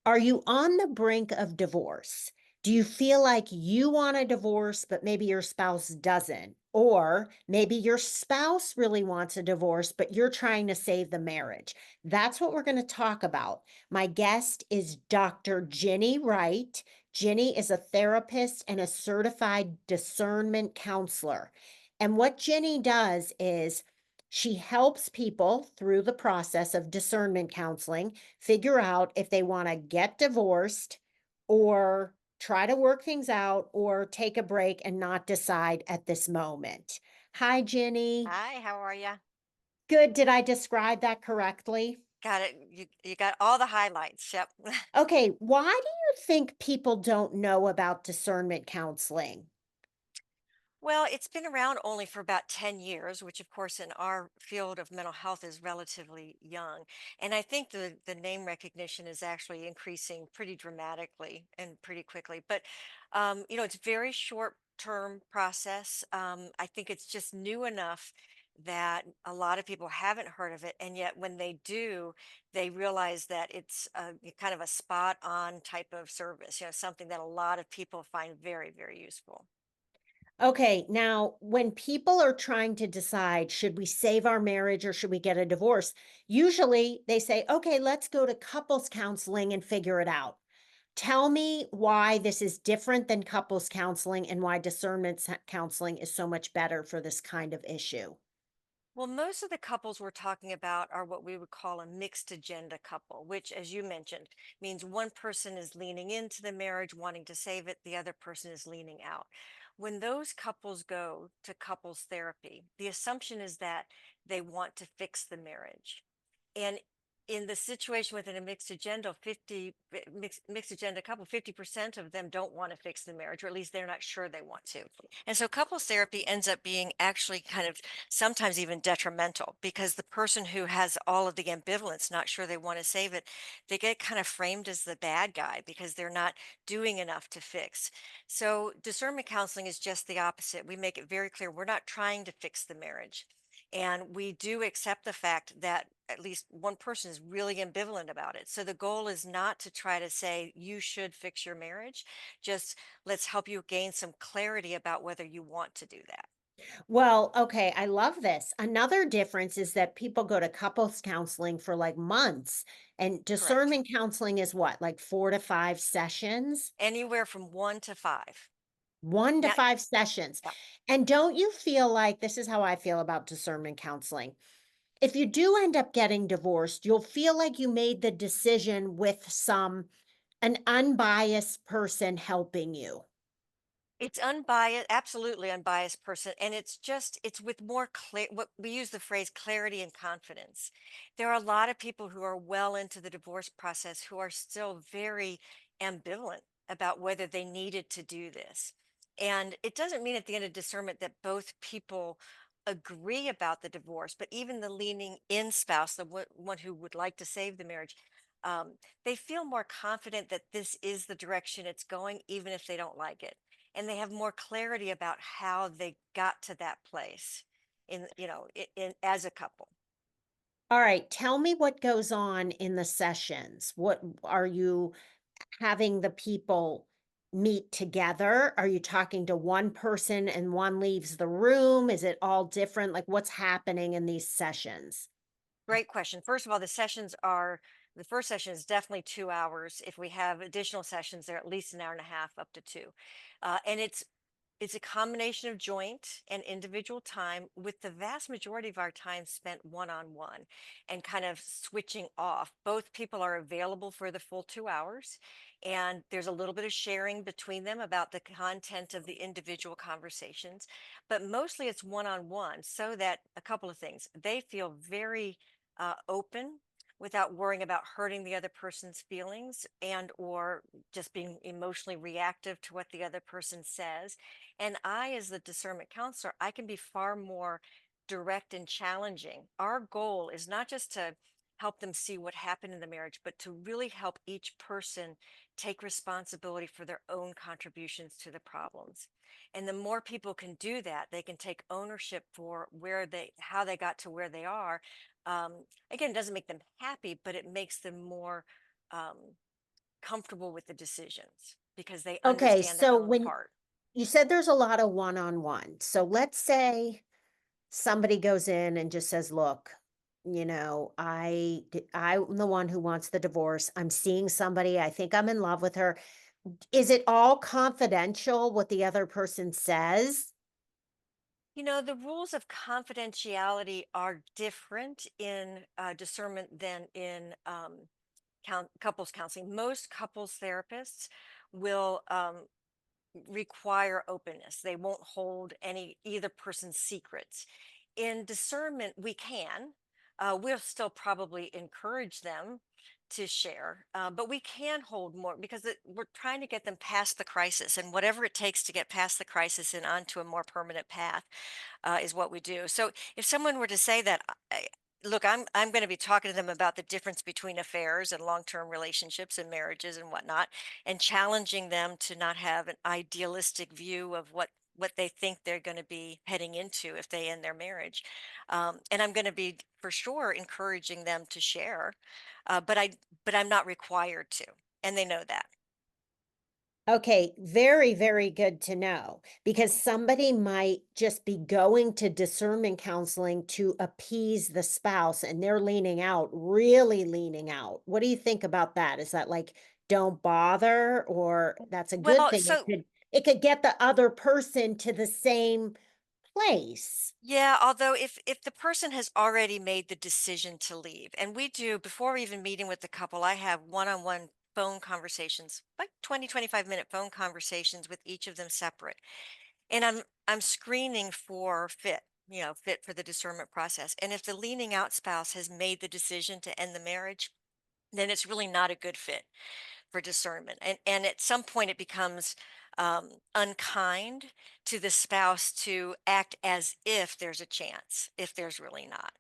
Are you on the brink of divorce? Do you feel like you want a divorce, but maybe your spouse doesn't? Or maybe your spouse really wants a divorce, but you're trying to save the marriage. That's what we're going to talk about. My guest is Dr. Ginny Wright. Ginny is a therapist and a certified discernment counselor. And what Ginny does is she helps people through the process of discernment counseling figure out if they want to get divorced or try to work things out or take a break and not decide at this moment. Hi, Jenny. Hi, how are you? Good. Did I describe that correctly? Got it. You got all the highlights. Yep. Okay. Why do you think people don't know about discernment counseling? Well, it's been around only for about 10 years, which of course in our field of mental health is relatively young. And I think the name recognition is actually increasing pretty dramatically and pretty quickly. But it's very short term process. I think it's just new enough that a lot of people haven't heard of it. And yet when they do, they realize that it's kind of a spot on type of service, something that a lot of people find very, very useful. Okay, now when people are trying to decide, should we save our marriage or should we get a divorce? Usually they say, okay, let's go to couples counseling and figure it out. Tell me why this is different than couples counseling and why counseling is so much better for this kind of issue. Well, most of the couples we're talking about are what we would call a mixed agenda couple, which, as you mentioned, means one person is leaning into the marriage, wanting to save it, the other person is leaning out. When those couples go to couples therapy, the assumption is that they want to fix the marriage. And in the situation within a mixed agenda, mixed agenda couple, 50% of them don't want to fix the marriage, or at least they're not sure they want to. And so couples therapy ends up being actually kind of sometimes even detrimental because the person who has all of the ambivalence, not sure they want to save it, they get kind of framed as the bad guy because they're not doing enough to fix. So discernment counseling is just the opposite. We make it very clear we're not trying to fix the marriage. And we do accept the fact that at least one person is really ambivalent about it. So the goal is not to try to say you should fix your marriage. Just let's help you gain some clarity about whether you want to do that. Well, okay, I love this. Another difference is that people go to couples counseling for like months, and Correct. discernment counseling is what, like 4 to 5 sessions? Anywhere from 1 to 5. 1 to Now, 5 sessions. yeah, And don't you feel like this is how I feel about discernment counseling? If you do end up getting divorced, you'll feel like you made the decision with an unbiased person helping you. it's unbiased, absolutely unbiased person. And it's with more clear, what we use the phrase clarity and confidence. There are a lot of people who are well into the divorce process who are still very ambivalent about whether they needed to do this. And it doesn't mean at the end of discernment that both people agree about the divorce, but even the leaning in spouse, one who would like to save the marriage, they feel more confident that this is the direction it's going, even if they don't like it, and they have more clarity about how they got to that place in as a couple. All right, tell me what goes on in the sessions. What are you having the people meet together? Are you talking to one person and one leaves the room? Is it all different? Like what's happening in these sessions? Great question. First of all, the first session is definitely 2 hours. If we have additional sessions, they're at least an hour and a half, up to two. And it's a combination of joint and individual time, with the vast majority of our time spent one on one and kind of switching off. Both people are available for the full 2 hours, and there's a little bit of sharing between them about the content of the individual conversations, but mostly it's one on one, so that a couple of things, they feel very open without worrying about hurting the other person's feelings and or just being emotionally reactive to what the other person says. And I, as the discernment counselor, I can be far more direct and challenging. Our goal is not just to help them see what happened in the marriage, but to really help each person take responsibility for their own contributions to the problems. And the more people can do that, they can take ownership for how they got to where they are. Again, it doesn't make them happy, but it makes them more um, comfortable with the decisions because they Okay, understand their so own when part. you said there's a lot of one-on-one, so let's say somebody goes in and just says, "Look, I'm the one who wants the divorce. I'm seeing somebody. I think I'm in love with her." Is it all confidential what the other person says? The rules of confidentiality are different in discernment than in couples counseling. Most couples therapists will require openness. They won't hold any either person's secrets. In discernment, we can. We'll still probably encourage them to share, but we can hold more because we're trying to get them past the crisis and whatever it takes to get past the crisis and onto a more permanent path is what we do. So if someone were to say that, look, I'm going to be talking to them about the difference between affairs and long-term relationships and marriages and whatnot, and challenging them to not have an idealistic view of what they think they're going to be heading into if they end their marriage. And I'm going to be for sure encouraging them to share, but I'm not required to, and they know that. Okay, very, very good to know because somebody might just be going to discernment counseling to appease the spouse and they're leaning out, really leaning out. What do you think about that? Is that like don't bother or that's a good Well, thing? so It could get the other person to the same place. yeah, although if the person has already made the decision to leave, and we do before even meeting with the couple, I have one-on-one phone conversations, like 20-25 minute phone conversations with each of them separate. And I'm screening for fit for the discernment process. And if the leaning out spouse has made the decision to end the marriage, then it's really not a good fit for discernment. And at some point it becomes unkind to the spouse to act as if there's a chance, if there's really not.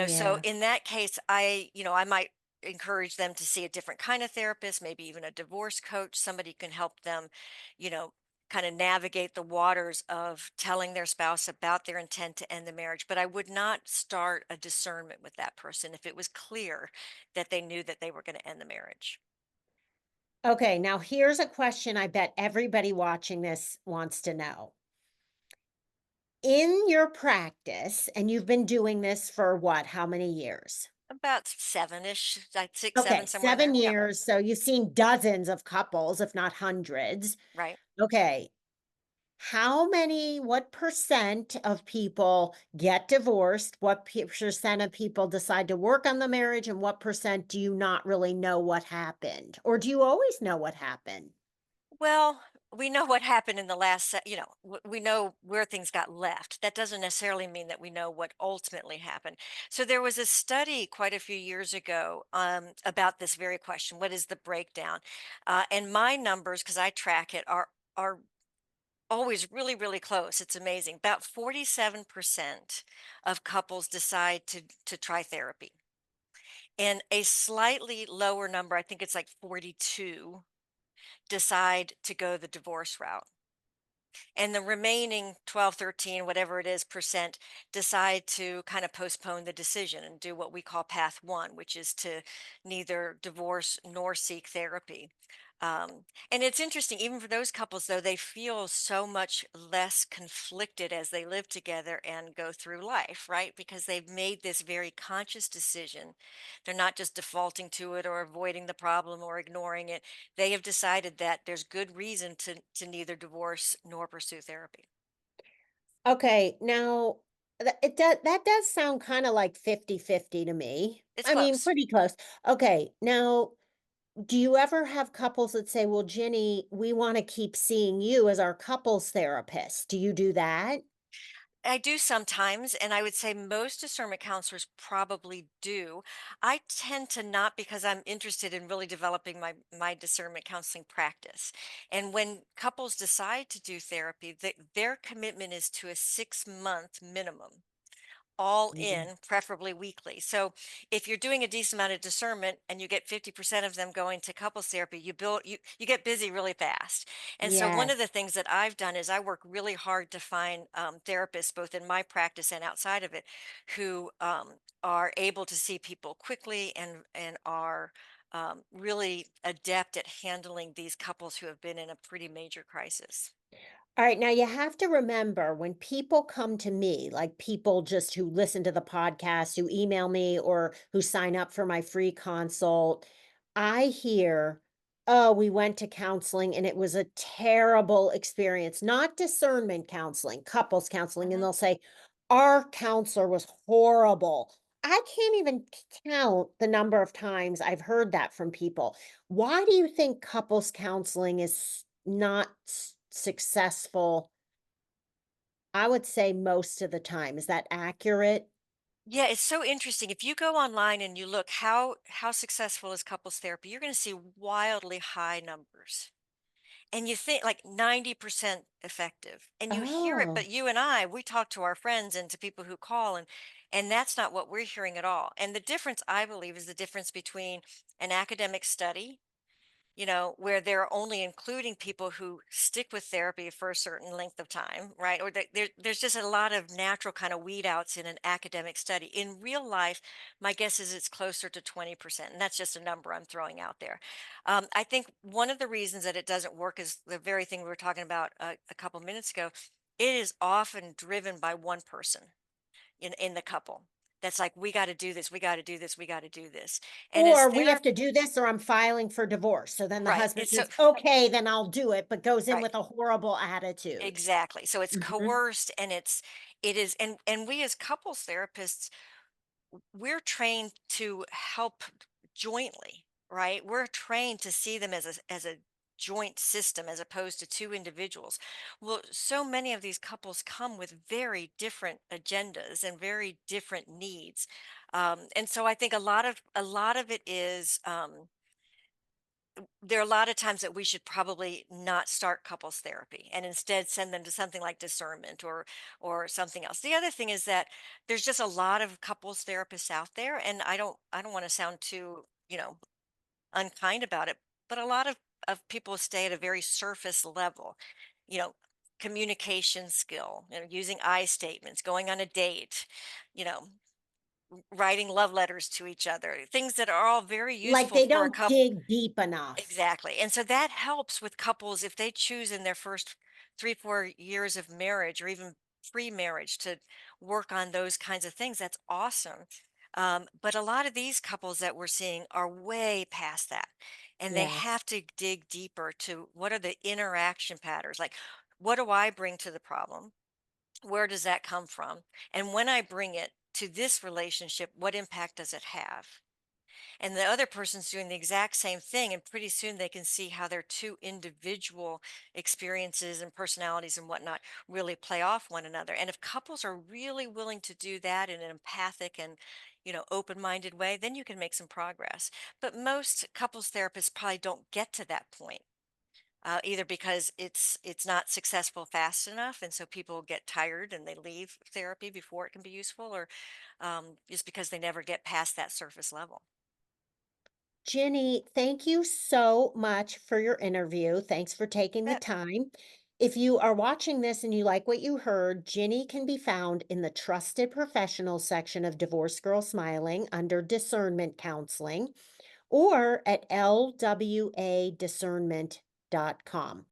So Yeah. in that case, I might encourage them to see a different kind of therapist, maybe even a divorce coach, somebody who can help them, you know, kind of navigate the waters of telling their spouse about their intent to end the marriage. But I would not start a discernment with that person if it was clear that they knew that they were going to end the marriage. Okay, now here's a question I bet everybody watching this wants to know. In your practice, and you've been doing this for what, how many years? About seven-ish, like 6, 7, Okay, somewhere in 7 there. Yep, years, so you've seen dozens of couples, if not hundreds. right. Okay, what percent of people get divorced? What percent of people decide to work on the marriage, and what percent do you not really know what happened? Or do you always know what happened? Well, we know what happened in the last we know where things got left. That doesn't necessarily mean that we know what ultimately happened. So there was a study quite a few years ago about this very question: what is the breakdown? And my numbers, because I track it, are always really, really close. It's amazing. About 47% of couples decide to try therapy. And a slightly lower number, I think it's like 42, decide to go the divorce route. And the remaining 12, 13, whatever it is percent decide to kind of postpone the decision and do what we call path one, which is to neither divorce nor seek therapy. And it's interesting, even for those couples, though, they feel so much less conflicted as they live together and go through life, right? Because they've made this very conscious decision. They're not just defaulting to it or avoiding the problem or ignoring it. They have decided that there's good reason to neither divorce nor pursue therapy. Okay, now that does sound kinda like 50-50 to me. It's I mean, close. pretty close. Okay, now, do you ever have couples that say, "Well, Ginny, we wanna keep seeing you as our couples therapist." Do you do that? I do sometimes, and I would say most discernment counselors probably do. I tend to not because I'm interested in really developing my discernment counseling practice. And when couples decide to do therapy, their commitment is to a 6-month minimum, all Mhm. in, preferably weekly. So if you're doing a decent amount of discernment and you get 50% of them going to couples therapy, you get busy really fast. And so one of the Yes. things that I've done is I work really hard to find therapists, both in my practice and outside of it, who are able to see people quickly and are really adept at handling these couples who have been in a pretty major crisis. All right, now you have to remember when people come to me, like people just who listen to the podcast, who email me, or who sign up for my free consult, I hear, oh, we went to counseling and it was a terrible experience, not discernment counseling, couples counseling. And Mhm. they'll say, our counselor was horrible. I can't even count the number of times I've heard that from people. Why do you think couples counseling is not successful? I would say most of the time. Is that accurate? Yeah, it's so interesting. If you go online and you look how successful is couples therapy, you're going to see wildly high numbers. And you think like 90% effective. And you hear it, but Oh, you and we talk to our friends and to people who call and that's not what we're hearing at all. And the difference I believe is the difference between an academic study, where they're only including people who stick with therapy for a certain length of time, right? Or there's just a lot of natural kind of weed outs in an academic study. In real life, my guess is it's closer to 20%. And that's just a number I'm throwing out there. I think one of the reasons that it doesn't work is the very thing we were talking about a couple minutes ago. It is often driven by one person in the couple. That's like, we got to do this, we got to do this, we got to do this. And as or we have therapy, to do this or I'm filing for divorce. So then the right. husband It's so, says, okay, then I'll do it, but goes in right. with a horrible attitude. Exactly. So it's Mhm. coerced and it is and we as couples therapists, we're trained to help jointly, right? We're trained to see them as a joint system as opposed to two individuals. Well, so many of these couples come with very different agendas and very different needs. And so I think a lot of it is there are a lot of times that we should probably not start couples therapy and instead send them to something like discernment or something else. The other thing is that there's just a lot of couples therapists out there, and I don't want to sound too, unkind about it, but a lot of people stay at a very surface level, you know, communication skill, using I statements, going on a date, you know, writing love letters to each other, things that are all very Like useful they for a don't couple. dig deep enough. Exactly. And so that helps with couples if they choose in their first 3, 4 years of marriage or even pre-marriage to work on those kinds of things. That's awesome. But a lot of these couples that we're seeing are way past that. And they Yes. have to dig deeper to what are the interaction patterns? Like, what do I bring to the problem? Where does that come from? And when I bring it to this relationship, what impact does it have? And the other person's doing the exact same thing, and pretty soon they can see how their two individual experiences and personalities and whatnot really play off one another. And if couples are really willing to do that in an empathic and open-minded way, then you can make some progress. But most couples therapists probably don't get to that point, either because it's not successful fast enough and so people get tired and they leave therapy before it can be useful, or just because they never get past that surface level. Ginny, thank you so much for your interview. Thanks for taking the Bet. time. If you are watching this and you like what you heard, Ginny can be found in the trusted professional section of Divorce Girl Smiling under Discernment Counseling or at lwadiscernment.com.